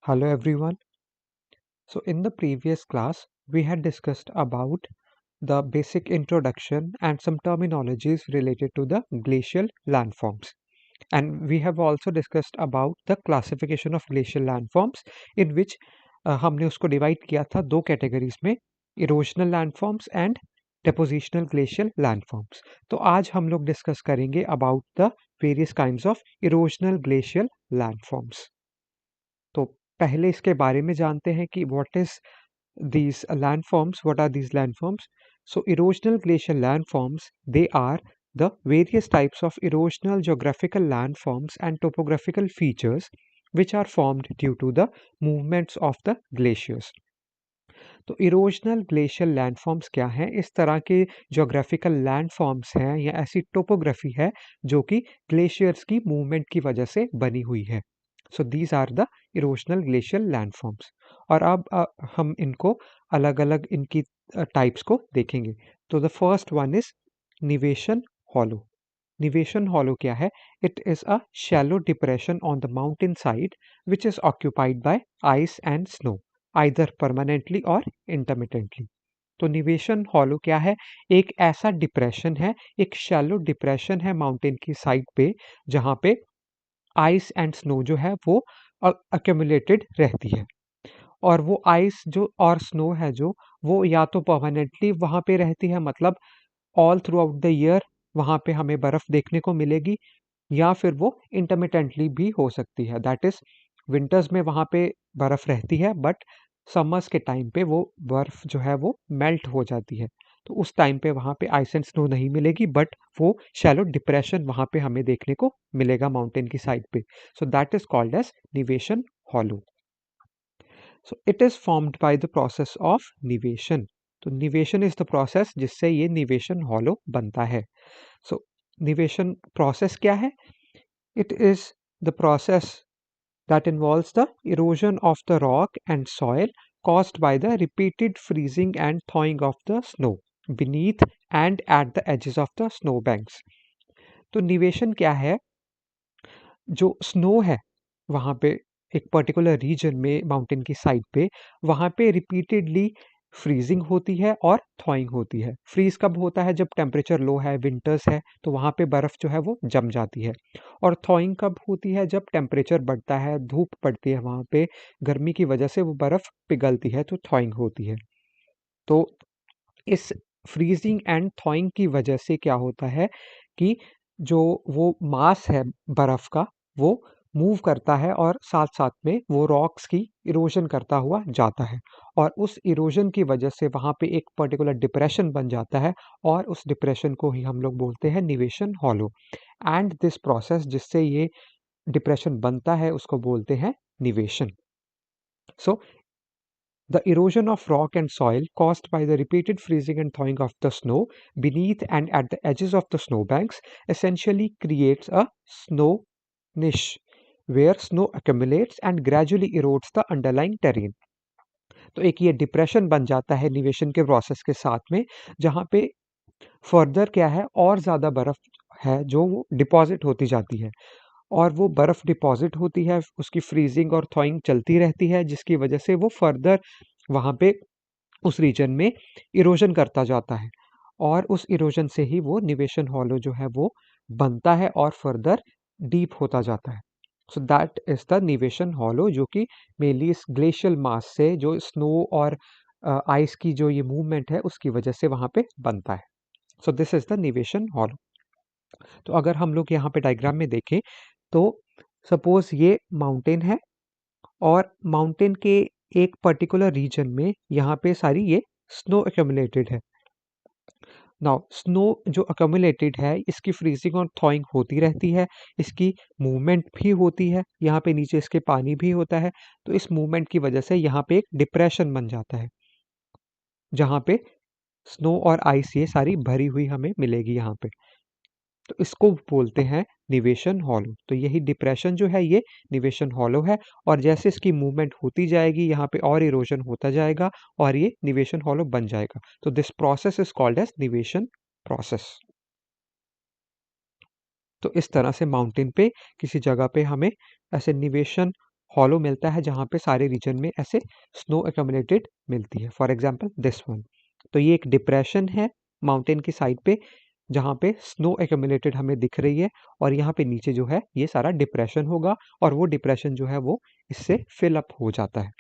Hello everyone. So in the previous class, we had discussed about the basic introduction and some terminologies related to the glacial landforms. And we have also discussed about the classification of glacial landforms in which हमने उसको divide किया था दो categories में erosional landforms and डेपोजिशनल glacial landforms. तो आज हम लोग डिस्कस करेंगे about the various kinds of erosional glacial landforms. तो पहले इसके बारे में जानते हैं कि what are these landforms. So erosional glacial landforms, they are the various types of erosional geographical landforms and topographical features which are formed due to the movements of the glaciers. तो erosional glacial landforms क्या हैं? इस तरह के geographical landforms हैं या ऐसी topography है जो कि ग्लेशियर्स की मूवमेंट की वजह से बनी हुई है। So these are the erosional glacial landforms. और अब हम इनको अलग-अलग इनकी टाइप्स को देखेंगे। तो the first one is nivation hollow. Nivation hollow क्या है? It is a shallow depression on the mountain side which is occupied by ice and snow either permanently or intermittently. तो निवेशन हॉलो क्या है? एक ऐसा डिप्रेशन है, एक shallow depression है माउंटेन की साइड पे जहाँ पे आइस एंड स्नो जो है वो अक्यूमुलेटेड रहती है। और वो आइस जो और स्नो है जो वो या तो परमानेंटली वहाँ पे रहती है, मतलब all through out the year वहाँ पे हमें बर्फ देखने को मिलेगी, या फिर वो इंटरमिटेंटली भी हो सकती है। दैट इज विंटर्स में वहाँ पे बर्फ रहती है बट समर्स के टाइम पे वो बर्फ जो है वो मेल्ट हो जाती है। तो उस टाइम पे वहाँ पे आइस एंड स्नो नहीं मिलेगी बट वो शैलो डिप्रेशन वहाँ पे हमें देखने को मिलेगा माउंटेन की साइड पे। So that is called as nivation hollow. So it is formed by the process of nivation. तो निवेशन इज द प्रोसेस जिससे ये निवेशन हॉलो बनता है। सो निवेशन प्रोसेस क्या है? It is the process that involves the erosion of the rock and soil caused by the repeated freezing and thawing of the snow beneath and at the edges of the snow banks. तो निवेशन क्या है? जो snow है वहाँ पे एक particular reason में mountain की साइड पे वहाँ पे रिपीटेडली फ्रीजिंग होती है और थॉइंग होती है। फ्रीज कब होता है? जब टेम्परेचर लो है, विंटर्स है, तो वहाँ पे बर्फ जो है वो जम जाती है। और थॉइंग कब होती है? जब टेम्परेचर बढ़ता है, धूप पड़ती है, वहाँ पे गर्मी की वजह से वो बर्फ पिघलती है, तो थॉइंग होती है। तो इस फ्रीजिंग एंड थॉइंग की वजह से क्या होता है कि जो वो मास है बर्फ का वो मूव करता है और साथ-साथ में वो रॉक्स की इरोजन करता हुआ जाता है। और उस इरोजन की वजह से वहाँ पे एक पर्टिकुलर डिप्रेशन बन जाता है और उस डिप्रेशन को ही हम लोग बोलते हैं निवेशन हॉलो। एंड दिस प्रोसेस जिससे ये डिप्रेशन बनता है उसको बोलते हैं निवेशन। सो the erosion of rock and soil caused by the repeated freezing and thawing of the snow beneath and at the edges of the snowbanks essentially creates a snow niche where snow accumulates and gradually erodes the underlying terrain. तो एक ये depression बन जाता है निवेशन के process के साथ में, जहाँ पे फर्दर क्या है और ज़्यादा बर्फ है जो वो डिपॉजिट होती जाती है। और वो बर्फ डिपॉजिट होती है, उसकी फ्रीजिंग और थॉइंग चलती रहती है जिसकी वजह से वो फर्दर वहाँ पे उस रीजन में इरोजन करता जाता है और उस इरोजन से ही वो निवेशन हॉलो जो है वो बनता है और फर्दर डीप होता जाता है। So that is the nivation hollow जो कि मेनली इस ग्लेशियल मास से जो स्नो और आइस की जो ये मूवमेंट है उसकी वजह से वहाँ पे बनता है। So this is the nivation hollow. तो अगर हम लोग यहाँ पे डायग्राम में देखें तो सपोज ये माउंटेन है और माउंटेन के एक पर्टिकुलर रीजन में यहाँ पे सारी ये स्नो एक्यूमुलेटेड है। नाउ स्नो जो अक्यूमुलेटेड है इसकी फ्रीजिंग और थॉइंग होती रहती है, इसकी मूवमेंट भी होती है, यहाँ पे नीचे इसके पानी भी होता है। तो इस मूवमेंट की वजह से यहाँ पे एक डिप्रेशन बन जाता है जहाँ पे स्नो और आइस ये सारी भरी हुई हमें मिलेगी यहाँ पे। तो इसको बोलते हैं निवेशन हॉलो। तो यही डिप्रेशन जो है ये निवेशन हॉलो है और जैसे इसकी मूवमेंट होती जाएगी यहाँ पे और इरोजन होता जाएगा और ये निवेशन हॉलो बन जाएगा। तो this process is called as nivation process. तो इस तरह से माउंटेन पे किसी जगह पे हमें ऐसे निवेशन हॉलो मिलता है जहाँ पे सारे रीजन में ऐसे स्नो एक्यूमुलेटेड मिलती है, फॉर एग्जांपल दिस वन। तो ये एक डिप्रेशन है माउंटेन की साइड पे जहाँ पे स्नो एक्यूमुलेटेड हमें दिख रही है, और यहाँ पे नीचे जो है ये सारा डिप्रेशन होगा, और वो डिप्रेशन जो है वो इससे फिल अप हो जाता है।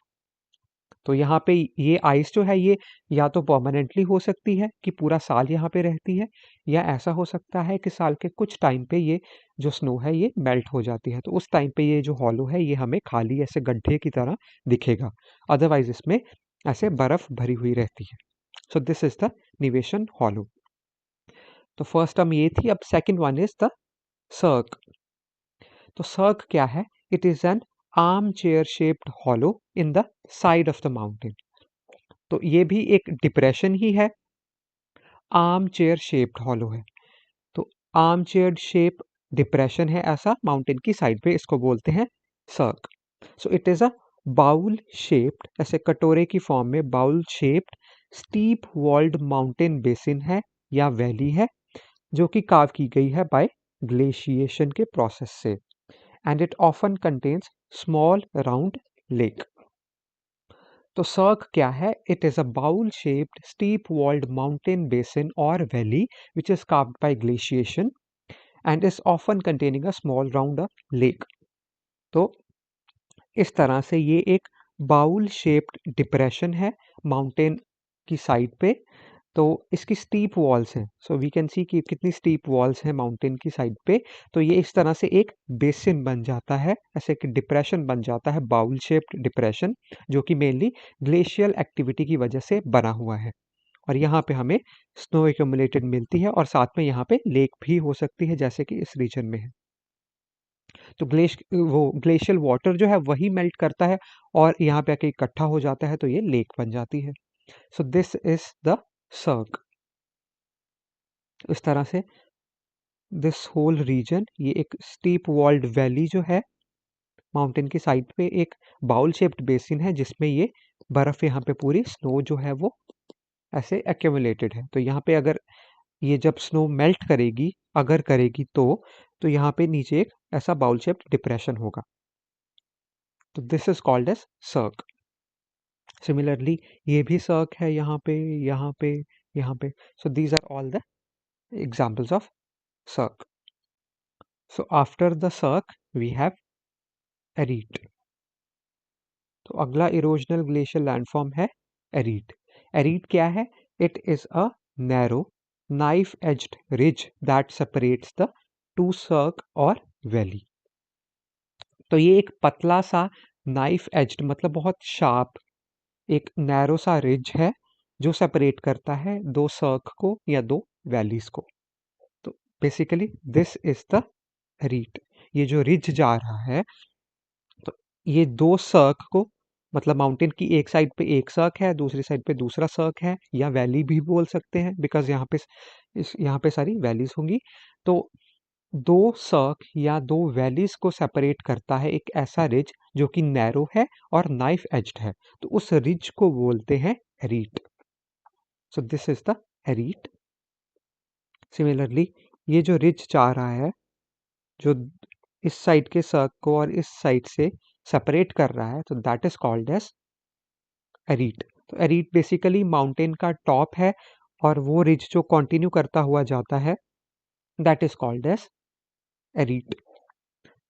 तो यहाँ पे ये आइस जो है ये या तो परमानेंटली हो सकती है कि पूरा साल यहाँ पे रहती है, या ऐसा हो सकता है कि साल के कुछ टाइम पे ये जो स्नो है ये मेल्ट हो जाती है। तो उस टाइम पे ये जो हॉलो है ये हमें खाली ऐसे गड्ढे की तरह दिखेगा, अदरवाइज इसमें ऐसे बर्फ भरी हुई रहती है। So this is the nivation hollow. तो फर्स्ट टर्म ये थी। अब second one is the cirque. तो सर्क क्या है? It is an arm chair shaped hollow in the side of the mountain. तो ये भी एक डिप्रेशन ही है, आर्म चेयर शेप्ड हॉलो है। तो आर्म चेयर शेप डिप्रेशन है ऐसा माउंटेन की साइड पे, इसको बोलते हैं cirque. So it is a bowl shaped, ऐसे कटोरे की फॉर्म में bowl shaped steep walled mountain basin है या वैली है, जो कि कार्व की गई है बाय ग्लेशिएशन के प्रोसेस से, and it often contains small round lake. तो सर्क क्या है? It is a bowl shaped steep walled mountain basin or valley which is carved by glaciation and is often containing a small round lake. तो इस तरह से ये एक bowl shaped depression है माउंटेन की साइड पे। तो इसकी स्टीप वॉल्स हैं, सो वी कैन सी कि कितनी स्टीप वॉल्स हैं माउंटेन की साइड पे। तो ये इस तरह से एक बेसिन बन जाता है, ऐसे एक डिप्रेशन बन जाता है, बाउल शेप्ड डिप्रेशन, जो कि मेनली ग्लेशियल एक्टिविटी की वजह से बना हुआ है। और यहाँ पे हमें स्नो एक्यूमुलेटेड मिलती है, और साथ में यहाँ पे लेक भी हो सकती है जैसे कि इस रीजन में है। तो ग्लेशियल वाटर जो है वही मेल्ट करता है और यहाँ पे आके इकट्ठा हो जाता है, तो ये लेक बन जाती है। सो दिस इज द सर्क। इस तरह से दिस होल रीजन, ये एक स्टीप वॉल्ड वैली जो है माउंटेन की साइड पे, एक बाउल शेप्ड बेसिन है जिसमें ये बर्फ यहाँ पे पूरी स्नो जो है वो ऐसे एक्यूमुलेटेड है। तो यहाँ पे अगर ये जब स्नो मेल्ट करेगी, अगर करेगी तो यहाँ पे नीचे एक ऐसा बाउल शेप्ड डिप्रेशन होगा। तो this is called as cirque. Similarly ये भी सर्क है यहाँ पे, यहाँ पे, यहाँ पे। So these are all the examples of cirque. So after the cirque we have arete. तो अगला इरोजनल ग्लेशियर लैंडफॉर्म है एरीट। एरीट क्या है? It is a narrow knife edged ridge that separates the two cirque or valley. तो ये एक पतला सा नाइफ एज्ड मतलब बहुत शार्प एक नैरो सा रिज है जो सेपरेट करता है दो सर्क को या दो वैलीज को। तो बेसिकली दिस इज द एरीट। ये जो रिज जा रहा है, तो ये दो सर्क को, मतलब माउंटेन की एक साइड पे एक सर्क है, दूसरी साइड पे दूसरा सर्क है, या वैली भी बोल सकते हैं बिकॉज यहाँ पे सारी वैलीज होंगी। तो दो सर्क या दो वैलीज को सेपरेट करता है एक ऐसा रिज जो कि नैरो है और नाइफ एज्ड है, तो उस रिज को बोलते हैं arete. So this is the arete. Similarly ये जो रिज जा रहा है, जो इस साइड के सर्क को और इस साइड से सेपरेट कर रहा है, तो दैट इज कॉल्ड एज एरीट। तो एरीट बेसिकली माउंटेन का टॉप है, और वो रिज जो कंटिन्यू करता हुआ जाता है दैट इज कॉल्ड एज एरीट।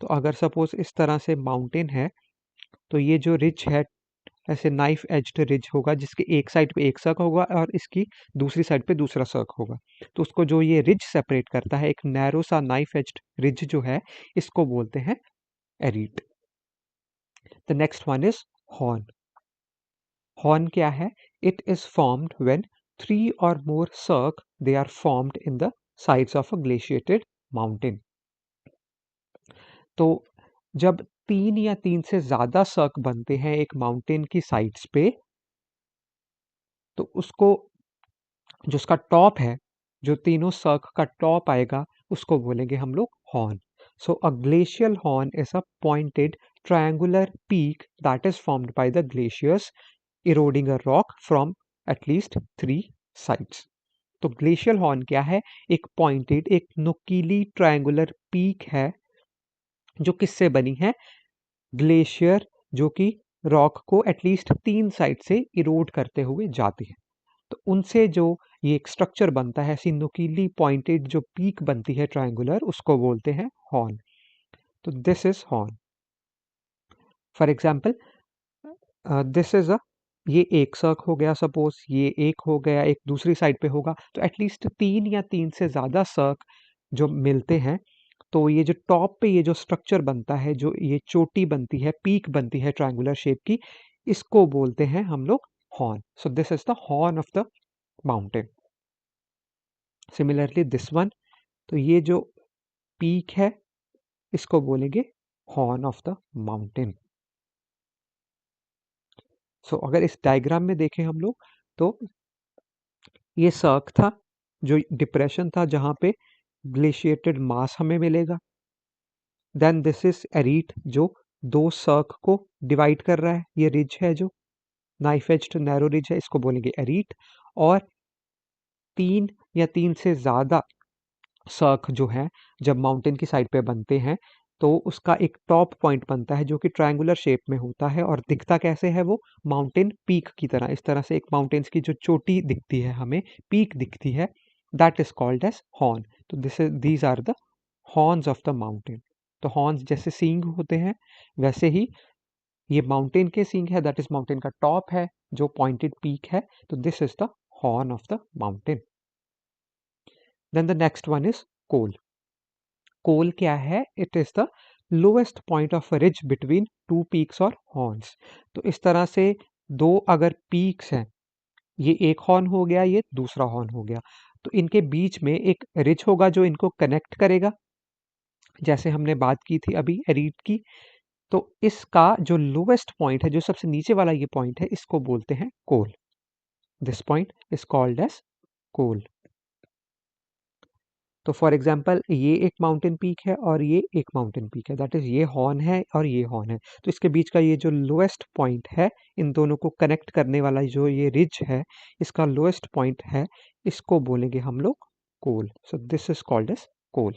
तो अगर सपोज इस तरह से माउंटेन है, तो ये जो रिज है ऐसे नाइफ एज्ड रिज होगा जिसके एक साइड पे एक सर्क होगा और इसकी दूसरी साइड पे दूसरा सर्क होगा। तो उसको जो ये रिज सेपरेट करता है, एक नैरो सा नाइफ एज्ड रिज जो है, इसको बोलते हैं arete. The next one is horn. Horn क्या है? It is formed when three or more cirque they are formed in the sides of a glaciated mountain. तो जब तीन या तीन से ज्यादा सर्क बनते हैं एक माउंटेन की साइड्स पे, तो उसको जो उसका टॉप है, जो तीनों सर्क का टॉप आएगा, उसको बोलेंगे हम लोग horn. So a glacial horn is a pointed triangular peak that is formed by the glaciers eroding a rock from at least three sides. तो ग्लेशियल हॉर्न क्या है? एक पॉइंटेड, एक नुकीली ट्रायंगुलर पीक है जो किससे बनी है? ग्लेशियर जो कि रॉक को एटलीस्ट 3 साइड से इरोड करते हुए जाती है। तो उनसे जो ये एक स्ट्रक्चर बनता है, ऐसी नुकीली पॉइंटेड जो पीक बनती है ट्रायंगुलर, उसको बोलते हैं हॉर्न। तो this is horn. For example this is a, ये एक सर्क हो गया, सपोज ये एक हो गया, एक दूसरी साइड पे होगा, तो एटलीस्ट 3 या 3 से ज़्यादा सर्क जो मिलते हैं, तो ये जो टॉप पे ये जो स्ट्रक्चर बनता है, जो ये चोटी बनती है, पीक बनती है ट्रायंगुलर शेप की, इसको बोलते हैं हम लोग horn. So this is the horn of the mountain. Similarly this one, तो ये जो पीक है, इसको बोलेंगे हॉर्न ऑफ द माउंटेन। सो अगर इस डायग्राम में देखें हम लोग, तो ये सर्क था, जो डिप्रेशन था जहां पे ग्लेशिएटेड मास हमें मिलेगा। देन दिस इज एरीट, जो दो सर्क को डिवाइड कर रहा है, ये रिज है जो नाइफ एज्ड नैरो रिज है, इसको बोलेंगे एरीट। और 3 या 3 से ज़्यादा सर्क जो है जब माउंटेन की साइड पे बनते हैं, तो उसका एक टॉप पॉइंट बनता है जो कि ट्रायंगुलर शेप में होता है, और दिखता कैसे है वो, माउंटेन पीक की तरह। इस तरह से एक माउंटेन्स की जो चोटी दिखती है हमें, पीक दिखती है, that is called as horn. तो these are the horns of the mountain. तो हॉर्न्स जैसे सींग होते हैं, वैसे ही ये माउंटेन के सींग है, दैट इज माउंटेन का टॉप है जो पॉइंटेड पीक है। तो this is the horn of the mountain. Then the next one is col. Col क्या है? It is the lowest point of ridge between two peaks or horns. तो इस तरह से दो अगर पीक्स हैं, ये एक हॉर्न हो गया, ये दूसरा हॉर्न हो गया, तो इनके बीच में एक रिज होगा जो इनको कनेक्ट करेगा, जैसे हमने बात की थी अभी एरीट की। तो इसका जो लोएस्ट पॉइंट है, जो सबसे नीचे वाला ये पॉइंट है, इसको बोलते हैं col. This point is called as col. तो फॉर एग्जाम्पल ये एक माउंटेन पीक है और ये एक माउंटेन पीक है, दैट इज ये हॉर्न है और ये हॉर्न है। तो इसके बीच का ये जो लोएस्ट पॉइंट है, इन दोनों को कनेक्ट करने वाला जो ये रिज है, इसका लोएस्ट पॉइंट है, इसको बोलेंगे हम लोग col. So this is called as col.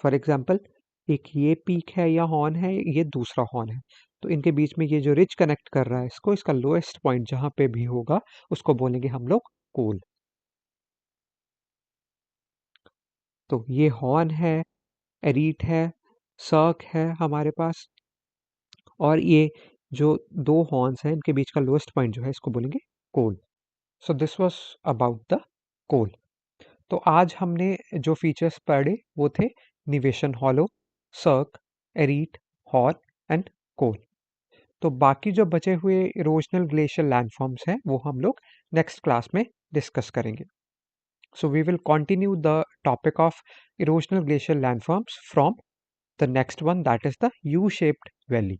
For example एक ये पीक है या हॉर्न है, ये दूसरा हॉर्न है, तो इनके बीच में ये जो रिज कनेक्ट कर रहा है इसको, इसका लोएस्ट पॉइंट जहां पे भी होगा, उसको बोलेंगे हम लोग कोल। तो ये हॉर्न है, एरीट है, सर्क है हमारे पास, और ये जो दो हॉर्न्स हैं इनके बीच का लोएस्ट पॉइंट जो है, इसको बोलेंगे col. So this was about the col. तो आज हमने जो फीचर्स पढ़े वो थे nivation hollow, cirque, arete, horn and col. तो बाकी जो बचे हुए इरोजनल ग्लेशियल लैंडफॉर्म्स हैं वो हम लोग नेक्स्ट क्लास में डिस्कस करेंगे। So we will continue the topic of erosional glacial landforms from the next one, that is the U-shaped valley.